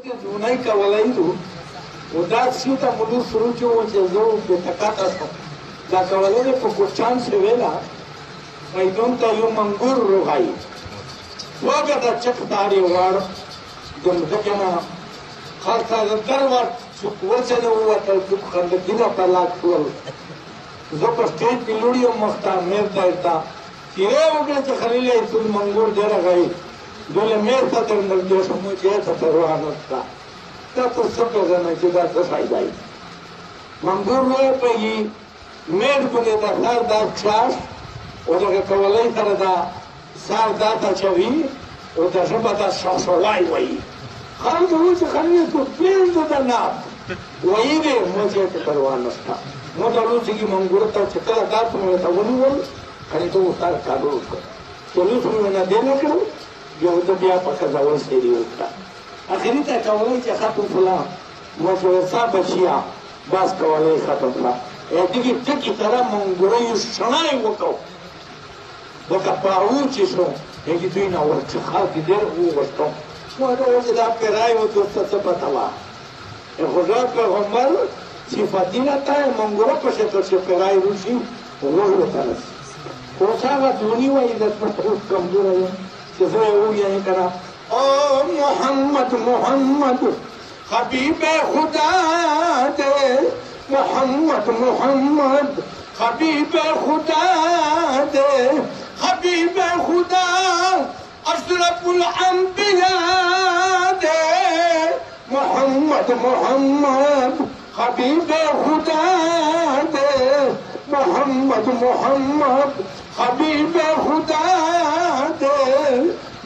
Unai kavalairu, udatsita mulu surucho jezo betakata so. Da kavalere pokuchan se vela, maidonta yu mangur rohai. Waga da chakdari war, dumdakena, khalta darwar warchana huwa talqub khanda dina palak fual. Zopa state piludio makhta merda ita. Tire ugle te khalile itul mangur dera gai. Dole merda ter naldio samuche ta terwanota. तो सब करना चाहिए तो फायदा ही मंगूर में पे he made को देता सार दात चास और जगह कवलाई करता सार दात चवी और जैसे बता सोलाई वही हम तो वो चखने तो प्लेन तो करना वही भी मुझे तो करवाना था मुझे लूची की मंगूर तो चित्रा दात में था वो नहीं बोल कहीं तो उतार काटो उसको चलो सुनो ना देने करो जो तो बिया पका जाओ सेरी उठा आखिरी कवलाई खत्म फुला मशवसा बचिया बस कवलाई खत्म फुला ऐसी की तरह मंगुरई शनाई वो कहो वो कपाऊ चीज़ों एक ही ना वो चखा की देर वो वस्तु वो तो जब आपके राय वो तो सबसे पतावा एक हजार पे हमार सिफाती रहता है मंगुरा पसे तो सिर्फ राय रूसी वो होता है कोसा का दूनी वो इधर पर बहुत कमजोर है जैसे वो यही करा ओ मोहम्मद मोहम्मद हबीब खुदा दे मोहम्मद मोहम्मद हबीब खुदा दे हबीब खुदा अशरफुल अंबिया दे मोहम्मद मोहम्मद हबीब खुदा दे मोहम्मद मोहम्मद हबीब खुदा दे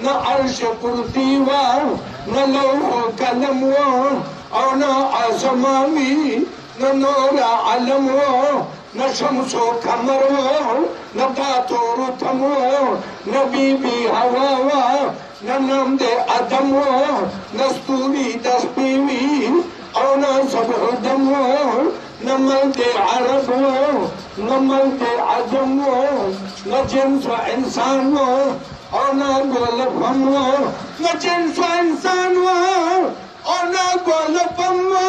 न अर्श कुर्सी वार न लौह कलम वार और न आसमानी न नूर आलम वार न शम्सो कमर वार न तातोर थम वार न बीबी हवा वार न नमदे अदम वार न स्तूरी तस्बीवी और न सबह दम वार न मलदे अरब वार न मलदे अजम वार न जिन्स व इंसान वार और ना गोल फमवा न जिन्स इंसान वा और ना गोल फमवा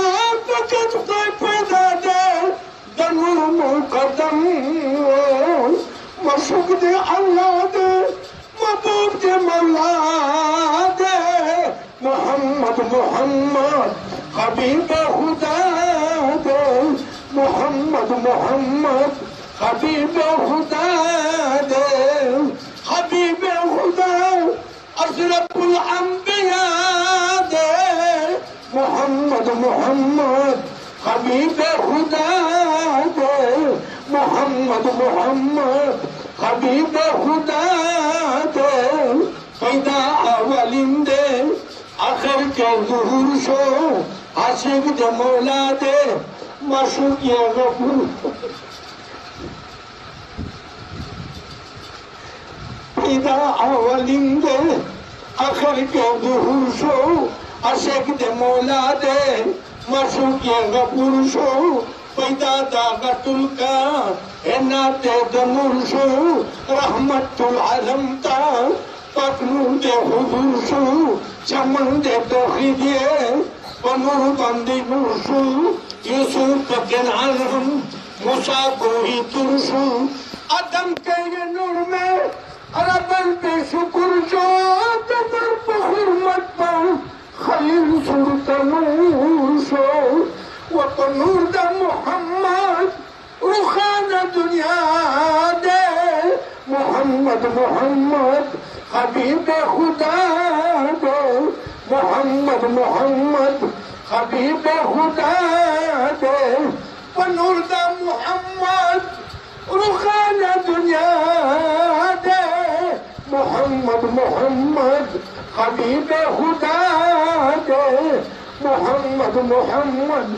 तो जब कोई पैदा दे दनूर मुकदम मशूक दे अल्लाह दे महबूब दे मौला दे मोहम्मद मोहम्मद हबीब खुदा दे मोहम्मद मोहम्मद हबीब खुदा दे हबीब खुदा अशरफुल अंबिया दे मोहम्मद मोहम्मद हबीब खुदा दे मोहम्मद मोहम्मद हबीब खुदा दे पैदा अवलिन दे आखिर के ज़ुहूर शो आशिक दे मौला दे माशूक ये गफूर पैदा अवलिन दे आखिर के ज़ुहूर शो आशिक दे मौला दे माशूक ये गफूर शो पैदा दागतुल का एनाते दनूर शो रहमतुल आलम ता पकनूर दे हुजूर शो चमन दे तौहीदिये पनूर बंदी नूर शो यूसुफ के आलम मूसा को ही तुरशो आदम के ये नूर में अरबन पे शुक्र जो तबर बहुरमत पर खलील सूरत नूर शो वो तो नूर दा मोहम्मद रुखाना दुनिया दे मोहम्मद मोहम्मद हबीब खुदा दे मोहम्मद मोहम्मद हबीब खुदा दे वो नूर दा मोहम्मद रुखाना दुनिया दे मोहम्मद मोहम्मद हबीब खुदा दे मोहम्मद मोहम्मद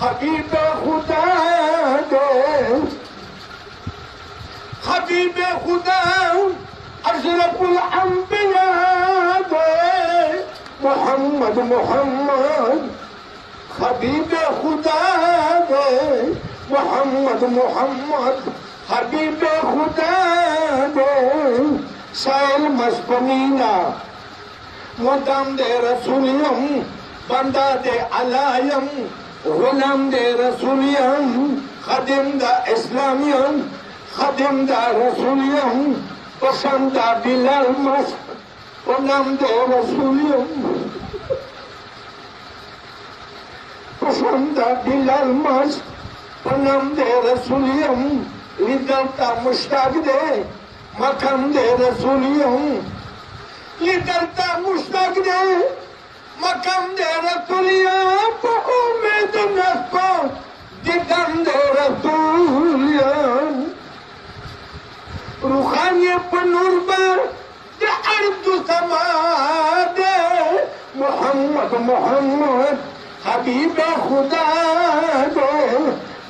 हबीब खुदा दे हबीब खुदा अशरफुल अंबिया दे मोहम्मद मोहम्मद हबीब खुदा दे मोहम्मद मोहम्मद हबीब खुदा दे शायर मस्पनीना मुदम दे रसूलम बंदा दे अलायम गुलाम दे रसूलियम खदिम दा इस्लामियम खदिम दा रसूलियम पसंद दा बिलाल मस्त गुलाम दे रसूलियम पसंद दा बिलाल मस्त गुलाम दे रसूलियम लिदम दा मुश्ताक दे मकम दे रसूलियम लिदम दा मुश्ताक दे मकम दे रसूलियम उम्मीद नस्को दिदम दे रसूलियम रूहानी पनुरबा दे अर्द समाद मोहम्मद मोहम्मद हबीब खुदा दे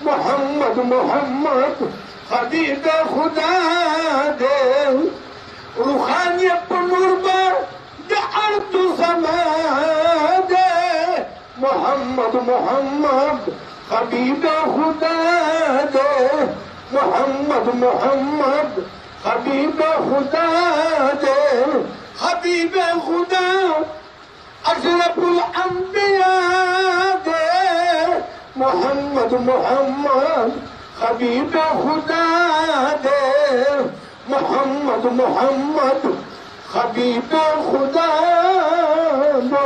मोहम्मद मोहम्मद हबीब खुदा दे रूहानी पनुरबा दे अर्द समाद मोहम्मद मोहम्मद हबीब खुदा दे मोहम्मद मोहम्मद हबीब खुदा दे हबीब खुदा अशरफुल अंबिया दे मोहम्मद मोहम्मद हबीब खुदा दे मोहम्मद मोहम्मद हबीब खुदा दे